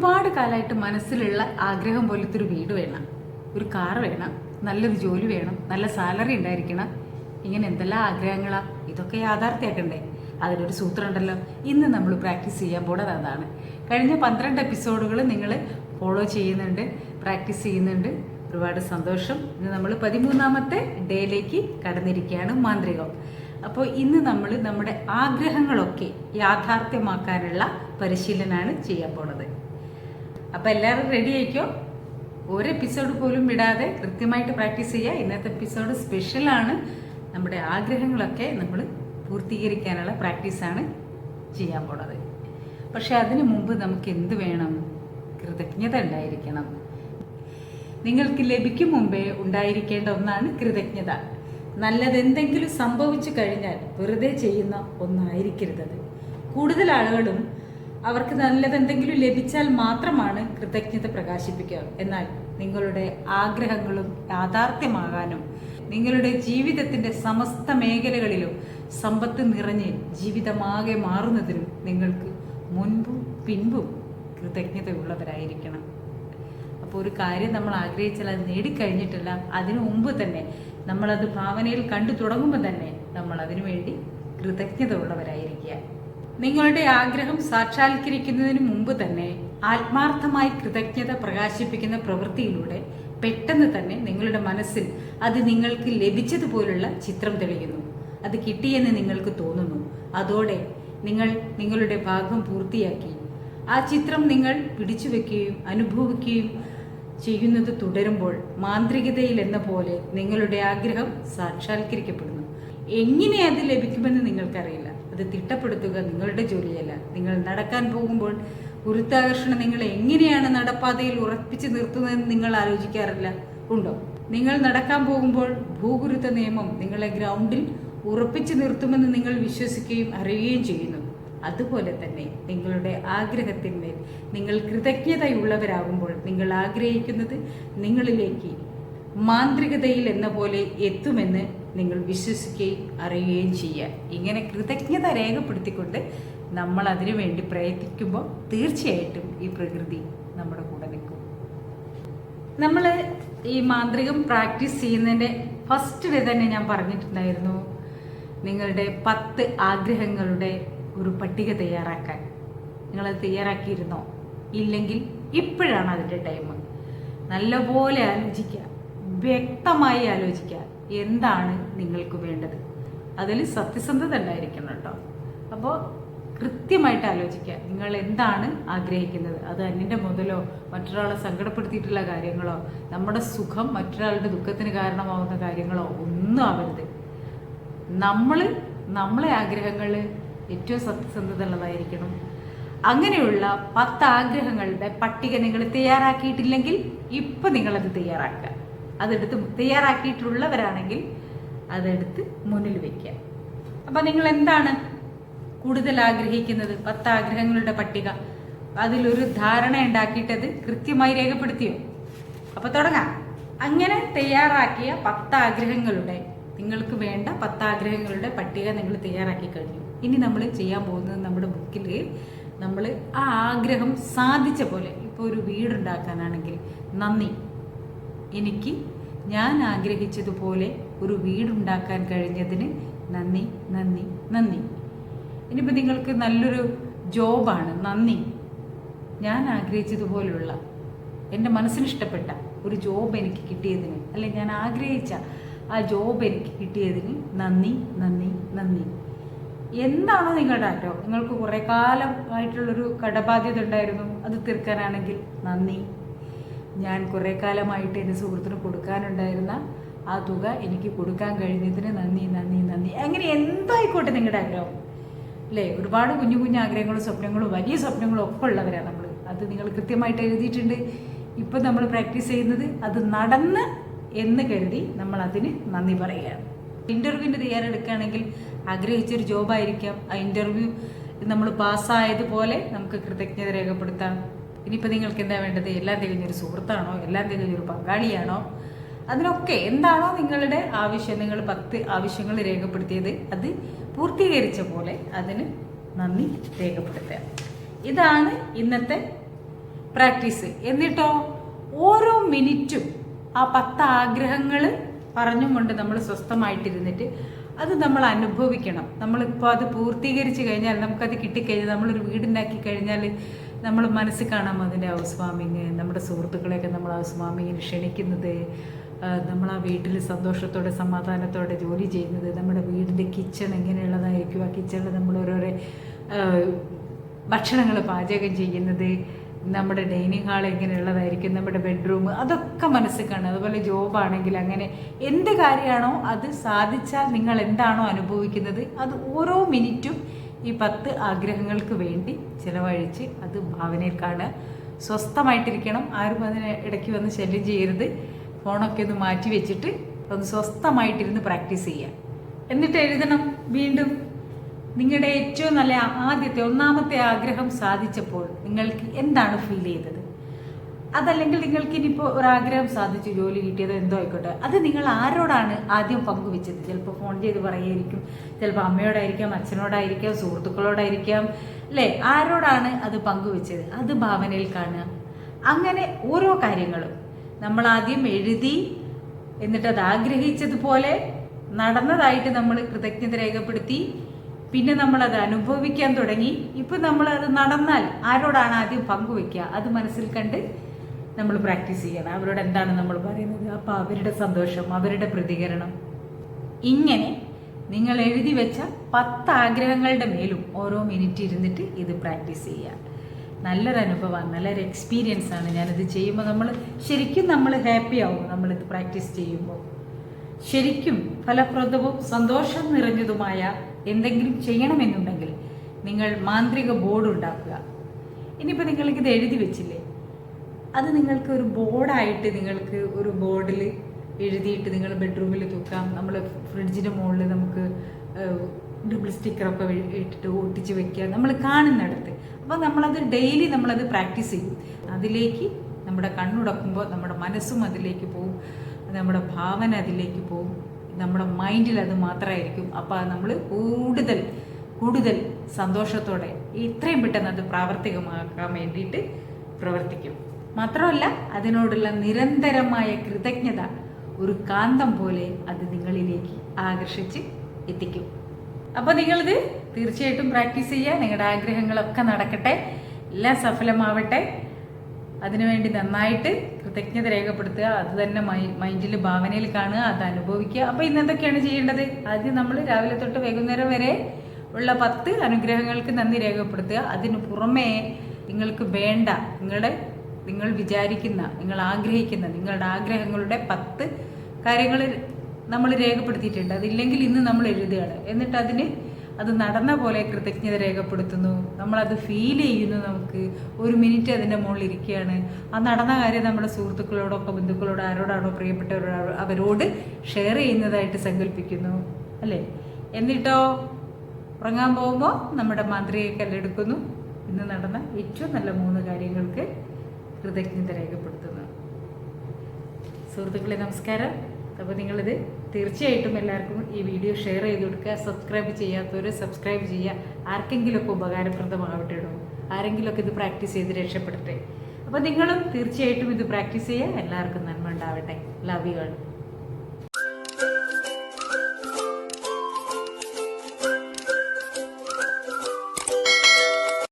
ഒരുപാട് കാലമായിട്ട് മനസ്സിലുള്ള ആഗ്രഹം പോലത്തെ ഒരു വീട് വേണം, ഒരു കാർ വേണം, നല്ലൊരു ജോലി വേണം, നല്ല സാലറി ഉണ്ടായിരിക്കണം. ഇങ്ങനെ എന്തെല്ലാം ആഗ്രഹങ്ങളാ, ഇതൊക്കെ യാഥാർത്ഥ്യമാക്കണ്ടേ? അതിനൊരു സൂത്രം ഉണ്ടല്ലോ. ഇന്ന് നമ്മൾ പ്രാക്ടീസ് ചെയ്യാൻ പോണത് അതാണ്. കഴിഞ്ഞ 12 എപ്പിസോഡുകൾ നിങ്ങൾ ഫോളോ ചെയ്യുന്നുണ്ട്, പ്രാക്ടീസ് ചെയ്യുന്നുണ്ട്. ഒരുപാട് സന്തോഷം. ഇന്ന് നമ്മൾ 13ാമത്തെ ഡേയിലേക്ക് കടന്നിരിക്കുകയാണ്, മാന്ത്രികം. അപ്പോൾ ഇന്ന് നമ്മൾ നമ്മുടെ ആഗ്രഹങ്ങളൊക്കെ യാഥാർത്ഥ്യമാക്കാനുള്ള പരിശീലനമാണ് ചെയ്യാൻ പോണത്. അപ്പോൾ എല്ലാവരും റെഡി ആയിക്കോ. ഒരു എപ്പിസോഡ് പോലും വിടാതെ കൃത്യമായിട്ട് പ്രാക്ടീസ് ചെയ്യുക. ഇന്നത്തെ എപ്പിസോഡ് സ്പെഷ്യലാണ്. നമ്മുടെ ആഗ്രഹങ്ങളൊക്കെ നമ്മൾ പൂർത്തീകരിക്കാനുള്ള പ്രാക്ടീസാണ് ചെയ്യാൻ പോണത്. പക്ഷെ അതിനു മുമ്പ് നമുക്ക് എന്ത് വേണം? കൃതജ്ഞത ഉണ്ടായിരിക്കണം. നിങ്ങൾക്ക് ലഭിക്കും മുമ്പേ ഉണ്ടായിരിക്കേണ്ട ഒന്നാണ് കൃതജ്ഞത. നല്ലതെന്തെങ്കിലും സംഭവിച്ചു കഴിഞ്ഞാൽ വെറുതെ ചെയ്യുന്ന ഒന്നായിരിക്കരുതത്. കൂടുതൽ ആളുകളും അവർക്ക് നല്ലതെന്തെങ്കിലും ലഭിച്ചാൽ മാത്രമാണ് കൃതജ്ഞത പ്രകാശിപ്പിക്കുക. എന്നാൽ നിങ്ങളുടെ ആഗ്രഹങ്ങളും യാഥാർത്ഥ്യമാകാനും നിങ്ങളുടെ ജീവിതത്തിന്റെ സമസ്ത മേഖലകളിലും സമ്പത്ത് നിറഞ്ഞ് ജീവിതമാകെ മാറുന്നതിനും നിങ്ങൾക്ക് മുൻപും പിൻപും കൃതജ്ഞതയുള്ളവരായിരിക്കണം. അപ്പോൾ ഒരു കാര്യം നമ്മൾ ആഗ്രഹിച്ചാൽ അത് നേടിക്കഴിഞ്ഞിട്ടില്ല, അതിനു മുമ്പ് തന്നെ നമ്മളത് ഭാവനയിൽ കണ്ടു തുടങ്ങുമ്പോൾ തന്നെ നമ്മൾ അതിനു വേണ്ടി കൃതജ്ഞത ഉള്ളവരായിരിക്കുക. നിങ്ങളുടെ ആഗ്രഹം സാക്ഷാത്കരിക്കുന്നതിന് മുമ്പ് തന്നെ ആത്മാർത്ഥമായി കൃതജ്ഞത പ്രകാശിപ്പിക്കുന്ന പ്രവൃത്തിയിലൂടെ പെട്ടെന്ന് തന്നെ നിങ്ങളുടെ മനസ്സിൽ അത് നിങ്ങൾക്ക് ലഭിച്ചതുപോലുള്ള ചിത്രം തെളിയുന്നു. അത് കിട്ടിയെന്ന് നിങ്ങൾക്ക് തോന്നുന്നു. അതോടെ നിങ്ങൾ നിങ്ങളുടെ ഭാഗം പൂർത്തിയാക്കി. ആ ചിത്രം നിങ്ങൾ പിടിച്ചു വെക്കുകയും അനുഭവിക്കുകയും ചെയ്യുന്നത് തുടരുമ്പോൾ മാന്ത്രികതയിൽ എന്ന പോലെ നിങ്ങളുടെ ആഗ്രഹം സാക്ഷാത്കരിക്കപ്പെടുന്നു. എങ്ങനെ അത് ലഭിക്കുമെന്ന് നിങ്ങൾക്കറിയില്ല. അത് തിട്ടപ്പെടുത്തുക നിങ്ങളുടെ ജോലിയല്ല. നിങ്ങൾ നടക്കാൻ പോകുമ്പോൾ ഗുരുത്വാകർഷണം നിങ്ങളെ എങ്ങനെയാണ് നടപ്പാതയിൽ ഉറപ്പിച്ചു നിർത്തുന്നതെന്ന് നിങ്ങൾ ആലോചിക്കാറില്ല, ഉണ്ടോ? നിങ്ങൾ നടക്കാൻ പോകുമ്പോൾ ഭൂഗുരുത്വ നിയമം നിങ്ങളെ ഗ്രൗണ്ടിൽ ഉറപ്പിച്ചു നിർത്തുമെന്ന് നിങ്ങൾ വിശ്വസിക്കുകയും അറിയുകയും ചെയ്യുന്നു. അതുപോലെ തന്നെ നിങ്ങളുടെ ആഗ്രഹത്തിന്മേൽ നിങ്ങൾ കൃതജ്ഞതയുള്ളവരാകുമ്പോൾ നിങ്ങൾ ആഗ്രഹിക്കുന്നത് നിങ്ങളിലേക്ക് മാന്ത്രികതയിൽ എന്ന പോലെ എത്തുമെന്ന് നിങ്ങൾ വിശ്വസിക്കുകയും അറിയുകയും ചെയ്യുക. ഇങ്ങനെ കൃതജ്ഞത രേഖപ്പെടുത്തിക്കൊണ്ട് നമ്മൾ അതിനു വേണ്ടി പ്രയത്നിക്കുമ്പോൾ തീർച്ചയായിട്ടും ഈ പ്രകൃതി നമ്മുടെ കൂടെ നിൽക്കും. നമ്മൾ ഈ മാന്ത്രികം പ്രാക്ടീസ് ചെയ്യുന്നതിൻ്റെ ഫസ്റ്റ് ഡേ തന്നെ ഞാൻ പറഞ്ഞിട്ടുണ്ടായിരുന്നു, നിങ്ങളുടെ 10 ആഗ്രഹങ്ങളുടെ ഒരു പട്ടിക തയ്യാറാക്കാൻ. നിങ്ങളത് തയ്യാറാക്കിയിരുന്നോ? ഇല്ലെങ്കിൽ ഇപ്പോഴാണ് അതിൻ്റെ ടൈം. നല്ലപോലെ ആലോചിക്കുക, വ്യക്തമായി ആലോചിക്കുക എന്താണ് നിങ്ങൾക്ക് വേണ്ടത്. അതിൽ സത്യസന്ധത ഉണ്ടായിരിക്കണം കേട്ടോ. അപ്പോൾ കൃത്യമായിട്ട് ആലോചിക്കുക നിങ്ങൾ എന്താണ് ആഗ്രഹിക്കുന്നത്. അത് അന്യൻ്റെ മുതലോ മറ്റൊരാളെ സങ്കടപ്പെടുത്തിയിട്ടുള്ള കാര്യങ്ങളോ നമ്മുടെ സുഖം മറ്റൊരാളുടെ ദുഃഖത്തിന് കാരണമാവുന്ന കാര്യങ്ങളോ ഒന്നും ആവരുത്. നമ്മളെ ആഗ്രഹങ്ങൾ ഏറ്റവും സത്യസന്ധത ഉള്ളതായിരിക്കണം. അങ്ങനെയുള്ള 10 ആഗ്രഹങ്ങളുടെ പട്ടിക നിങ്ങൾ തയ്യാറാക്കിയിട്ടില്ലെങ്കിൽ ഇപ്പം നിങ്ങളത് തയ്യാറാക്കുക. അതെടുത്ത് തയ്യാറാക്കിയിട്ടുള്ളവരാണെങ്കിൽ അതെടുത്ത് മുന്നിൽ വയ്ക്കുക. അപ്പം നിങ്ങൾ എന്താണ് കൂടുതൽ ആഗ്രഹിക്കുന്നത്? 10 ആഗ്രഹങ്ങളുടെ പട്ടിക. അതിലൊരു ധാരണ ഉണ്ടാക്കിയിട്ടത് കൃത്യമായി രേഖപ്പെടുത്തിയോ? അപ്പോൾ തുടങ്ങാം. അങ്ങനെ തയ്യാറാക്കിയ 10 ആഗ്രഹങ്ങളുടെ നിങ്ങൾക്ക് വേണ്ട 10 ആഗ്രഹങ്ങളുടെ പട്ടിക നിങ്ങൾ തയ്യാറാക്കി കഴിഞ്ഞു. ഇനി നമ്മൾ ചെയ്യാൻ പോകുന്നത് നമ്മുടെ ബുക്കിൽ നമ്മൾ ആ ആഗ്രഹം സാധിച്ച പോലെ, ഇപ്പോൾ ഒരു വീടുണ്ടാക്കാനാണെങ്കിൽ നന്ദി, എനിക്ക് ഞാൻ ആഗ്രഹിച്ചതുപോലെ ഒരു വീടുണ്ടാക്കാൻ കഴിഞ്ഞതിന് നന്ദി നന്ദി നന്ദി. ഇനിയിപ്പോൾ നിങ്ങൾക്ക് നല്ലൊരു ജോബാണ്, നന്ദി, ഞാൻ ആഗ്രഹിച്ചതുപോലുള്ള എൻ്റെ മനസ്സിനിഷ്ടപ്പെട്ട ഒരു ജോബ് എനിക്ക് കിട്ടിയതിന്, അല്ലെങ്കിൽ ഞാൻ ആഗ്രഹിച്ച ആ ജോബ് എനിക്ക് കിട്ടിയതിന് നന്ദി നന്ദി നന്ദി. എന്താണോ നിങ്ങളുടെ ആഗ്രഹം? നിങ്ങൾക്ക് കുറേ കാലമായിട്ടുള്ളൊരു കടബാധ്യത ഉണ്ടായിരുന്നു, അത് തീർക്കാനാണെങ്കിൽ നന്ദി. ഞാൻ കുറേ കാലമായിട്ട് എൻ്റെ സുഹൃത്തിന് കൊടുക്കാനുണ്ടായിരുന്ന ആ തുക എനിക്ക് കൊടുക്കാൻ കഴിഞ്ഞതിന് നന്ദി നന്ദി നന്ദി. അങ്ങനെ എന്തായിക്കോട്ടെ നിങ്ങളുടെ ആഗ്രഹം, അല്ലേ? ഒരുപാട് കുഞ്ഞു കുഞ്ഞു ആഗ്രഹങ്ങളും സ്വപ്നങ്ങളും വലിയ സ്വപ്നങ്ങളും ഒക്കെ ഉള്ളവരാണ് നമ്മൾ. അത് നിങ്ങൾ കൃത്യമായിട്ട് എഴുതിയിട്ടുണ്ട്. ഇപ്പം നമ്മൾ പ്രാക്ടീസ് ചെയ്യുന്നത് അത് നടന്ന് എന്ന് കരുതി നമ്മൾ അതിന് നന്ദി പറയുകയാണ്. ഇൻ്റർവ്യൂവിൻ്റെ തയ്യാറെടുക്കുകയാണെങ്കിൽ ആഗ്രഹിച്ചൊരു ജോബായിരിക്കാം. ആ ഇൻ്റർവ്യൂ നമ്മൾ പാസ്സായതുപോലെ നമുക്ക് കൃതജ്ഞത രേഖപ്പെടുത്താം. ഇനിയിപ്പോൾ നിങ്ങൾക്ക് എന്താ വേണ്ടത്? എല്ലാം തികഞ്ഞൊരു സുഹൃത്താണോ? എല്ലാം തികഞ്ഞൊരു പങ്കാളിയാണോ? അതിനൊക്കെ എന്താണോ നിങ്ങളുടെ ആവശ്യം, നിങ്ങൾ 10 ആവശ്യങ്ങൾ രേഖപ്പെടുത്തിയത് അത് പൂർത്തീകരിച്ച പോലെ അതിന് നന്ദി രേഖപ്പെടുത്തുക. ഇതാണ് ഇന്നത്തെ പ്രാക്ടീസ്. എന്നിട്ടോ ഓരോ മിനിറ്റും ആ 10 ആഗ്രഹങ്ങൾ പറഞ്ഞും കൊണ്ട് നമ്മൾ സ്വസ്ഥമായിട്ടിരുന്നിട്ട് അത് നമ്മൾ അനുഭവിക്കണം. നമ്മളിപ്പോൾ അത് പൂർത്തീകരിച്ച് കഴിഞ്ഞാൽ, നമുക്കത് കിട്ടിക്കഴിഞ്ഞാൽ, നമ്മളൊരു വീടുണ്ടാക്കി കഴിഞ്ഞാൽ നമ്മൾ മനസ്സിൽ കാണാം അതിൻ്റെ ഹൗസ് വാമിങ്, നമ്മുടെ സുഹൃത്തുക്കളെയൊക്കെ നമ്മൾ ഹൗസ് വാമിങ്ങിന് ക്ഷണിക്കുന്നത്, നമ്മൾ ആ വീട്ടിൽ സന്തോഷത്തോടെ സമാധാനത്തോടെ ജോലി ചെയ്യുന്നത്, നമ്മുടെ വീടിൻ്റെ കിച്ചൺ എങ്ങനെയുള്ളതായിരിക്കും, ആ കിച്ചണിൽ നമ്മൾ ഓരോരോ ഭക്ഷണങ്ങൾ പാചകം ചെയ്യുന്നത്, നമ്മുടെ ഡൈനിങ് ഹാൾ എങ്ങനെയുള്ളതായിരിക്കും, നമ്മുടെ ബെഡ്റൂം, അതൊക്കെ മനസ്സിൽ കാണും. അതുപോലെ ജോബാണെങ്കിൽ അങ്ങനെ എന്ത് കാര്യമാണോ അത് സാധിച്ചാൽ നിങ്ങൾ എന്താണോ അനുഭവിക്കുന്നത് അത് ഓരോ മിനിറ്റും ഈ 10 ആഗ്രഹങ്ങൾക്ക് വേണ്ടി ചിലവഴിച്ച് അത് ഭാവനയിൽ കാണുക. സ്വസ്ഥമായിട്ടിരിക്കണം. ആരും അതിന് ഇടയ്ക്ക് വന്ന് ശല്യം ചെയ്യരുത്. ഫോണൊക്കെ ഒന്ന് മാറ്റി വെച്ചിട്ട് ഒന്ന് സ്വസ്ഥമായിട്ടിരുന്ന് പ്രാക്ടീസ് ചെയ്യുക. എന്നിട്ട് എഴുതണം. വീണ്ടും നിങ്ങളുടെ ഏറ്റവും നല്ല ഒന്നാമത്തെ ആഗ്രഹം സാധിച്ചപ്പോൾ നിങ്ങൾക്ക് എന്താണ് ഫീൽ ചെയ്തത്? അതല്ലെങ്കിൽ നിങ്ങൾക്ക് ഇനിയിപ്പോൾ ഒരാഗ്രഹം സാധിച്ചു, ജോലി കിട്ടിയത് എന്തോ ആയിക്കോട്ടെ, അത് നിങ്ങൾ ആരോടാണ് ആദ്യം പങ്കുവെച്ചത്? ചിലപ്പോൾ ഫോൺ ചെയ്ത് പറയുമായിരിക്കും, ചിലപ്പോൾ അമ്മയോടായിരിക്കാം, അച്ഛനോടായിരിക്കാം, സുഹൃത്തുക്കളോടായിരിക്കാം, അല്ലേ? ആരോടാണ് അത് പങ്കുവെച്ചത്? അത് ഭാവനയിൽ കാണുക. അങ്ങനെ ഓരോ കാര്യങ്ങളും നമ്മൾ ആദ്യം എഴുതി, എന്നിട്ട് അത് ആഗ്രഹിച്ചതുപോലെ നടന്നതായിട്ട് നമ്മൾ കൃതജ്ഞത രേഖപ്പെടുത്തി, പിന്നെ നമ്മളത് അനുഭവിക്കാൻ തുടങ്ങി. ഇപ്പം നമ്മളത് നടന്നാൽ ആരോടാണ് ആദ്യം പങ്കുവെക്കുക അത് മനസ്സിൽ കണ്ട് നമ്മൾ പ്രാക്ടീസ് ചെയ്യണം. അവരോട് എന്താണ് നമ്മൾ പറയുന്നത്, അപ്പോൾ അവരുടെ സന്തോഷം, അവരുടെ പ്രതികരണം, ഇങ്ങനെ നിങ്ങൾ എഴുതി വെച്ച 10 ആഗ്രഹങ്ങളുടെ മേലും ഓരോ മിനിറ്റ് ഇരുന്നിട്ട് ഇത് പ്രാക്ടീസ് ചെയ്യുക. നല്ലൊരു അനുഭവമാണ്, നല്ലൊരു എക്സ്പീരിയൻസ് ആണ്. ഞാനിത് ചെയ്യുമ്പോൾ ശരിക്കും നമ്മൾ ഹാപ്പി ആവും. നമ്മളിത് പ്രാക്ടീസ് ചെയ്യുമ്പോൾ ശരിക്കും ഫലപ്രദവും സന്തോഷം നിറഞ്ഞതുമായ എന്തെങ്കിലും ചെയ്യണമെന്നുണ്ടെങ്കിൽ നിങ്ങൾ മാന്ത്രിക ബോർഡ് ഉണ്ടാക്കുക. ഇനിയിപ്പോൾ നിങ്ങൾക്കിത് എഴുതി വെച്ചില്ലേ, അത് നിങ്ങൾക്ക് ഒരു ബോർഡായിട്ട് നിങ്ങൾക്ക് ഒരു ബോർഡിൽ എഴുതിയിട്ട് നിങ്ങൾ ബെഡ്റൂമിൽ തൂക്കാം. നമ്മൾ ഫ്രിഡ്ജിൻ്റെ മുകളിൽ നമുക്ക് ഡബിൾ സ്റ്റിക്കറൊക്കെ ഇട്ടിട്ട് ഒട്ടിച്ച് വെക്കുക, നമ്മൾ കാണുന്നിടത്ത്. അപ്പോൾ നമ്മളത് ഡെയിലി നമ്മളത് പ്രാക്ടീസ് ചെയ്യും. അതിലേക്ക് നമ്മുടെ കണ്ണുടക്കുമ്പോൾ നമ്മുടെ മനസ്സും അതിലേക്ക് പോവും, നമ്മുടെ ഭാവന അതിലേക്ക് പോവും, നമ്മുടെ മൈൻഡിൽ അത് മാത്രമായിരിക്കും. അപ്പോൾ നമ്മൾ കൂടുതൽ സന്തോഷത്തോടെ ഇത്രയും പെട്ടെന്ന് അത് പ്രാവർത്തികമാക്കാൻ വേണ്ടിയിട്ട് പ്രവർത്തിക്കും. മാത്രമല്ല അതിനോടുള്ള നിരന്തരമായ കൃതജ്ഞത ഒരു കാന്തം പോലെ അത് നിങ്ങളിലേക്ക് ആകർഷിച്ച് എത്തിക്കും. അപ്പോൾ നിങ്ങളിത് തീർച്ചയായിട്ടും പ്രാക്ടീസ് ചെയ്യുക. നിങ്ങളുടെ ആഗ്രഹങ്ങളൊക്കെ നടക്കട്ടെ, എല്ലാം സഫലമാവട്ടെ. അതിനുവേണ്ടി നന്നായിട്ട് കൃതജ്ഞത രേഖപ്പെടുത്തുക. അത് തന്നെ മൈൻഡിൽ ഭാവനയിൽ കാണുക, അത് അനുഭവിക്കുക. അപ്പോൾ ഇന്ന് എന്തൊക്കെയാണ് ചെയ്യേണ്ടത്? ആദ്യം നമ്മൾ രാവിലെ തൊട്ട് വൈകുന്നേരം വരെ ഉള്ള 10 അനുഗ്രഹങ്ങൾക്ക് നന്ദി രേഖപ്പെടുത്തുക. അതിനു പുറമേ നിങ്ങൾക്ക് വേണ്ട, നിങ്ങൾ വിചാരിക്കുന്ന, നിങ്ങൾ ആഗ്രഹിക്കുന്ന നിങ്ങളുടെ ആഗ്രഹങ്ങളുടെ 10 കാര്യങ്ങൾ നമ്മൾ രേഖപ്പെടുത്തിയിട്ടുണ്ട്. അതില്ലെങ്കിൽ ഇന്ന് നമ്മൾ എഴുതുകയാണ്. എന്നിട്ട് അത് നടന്ന പോലെ കൃതജ്ഞത രേഖപ്പെടുത്തുന്നു. നമ്മളത് ഫീൽ ചെയ്യുന്നു. നമുക്ക് ഒരു മിനിറ്റ് അതിൻ്റെ മുകളിൽ ഇരിക്കുകയാണ്. ആ നടന്ന കാര്യം നമ്മുടെ സുഹൃത്തുക്കളോടൊക്കെ, ബന്ധുക്കളോട്, ആരോടാണോ പ്രിയപ്പെട്ടവരോട് അവരോട് ഷെയർ ചെയ്യുന്നതായിട്ട് സങ്കല്പിക്കുന്നു, അല്ലേ? എന്നിട്ടോ ഉറങ്ങാൻ പോകുമ്പോൾ നമ്മുടെ മാന്ത്രിക കല്ലെടുക്കുന്നു. ഇന്ന് നടന്ന ഏറ്റവും നല്ല 3 കാര്യങ്ങൾക്ക് കൃതജ്ഞത രേഖപ്പെടുത്തുന്നു. സുഹൃത്തുക്കളെ നമസ്കാരം. അപ്പോൾ നിങ്ങളിത് തീർച്ചയായിട്ടും എല്ലാവർക്കും ഈ വീഡിയോ ഷെയർ ചെയ്ത് കൊടുക്കുക. സബ്സ്ക്രൈബ് ചെയ്യാത്തവർ സബ്സ്ക്രൈബ് ചെയ്യുക. ആർക്കെങ്കിലുമൊക്കെ ഉപകാരപ്രദമാവട്ടെ, ആരെങ്കിലുമൊക്കെ ഇത് പ്രാക്ടീസ് ചെയ്ത് രക്ഷപ്പെടട്ടെ. അപ്പോൾ നിങ്ങളും തീർച്ചയായിട്ടും ഇത് പ്രാക്ടീസ് ചെയ്യുക. എല്ലാവർക്കും നന്മ ഉണ്ടാവട്ടെ. Love you all.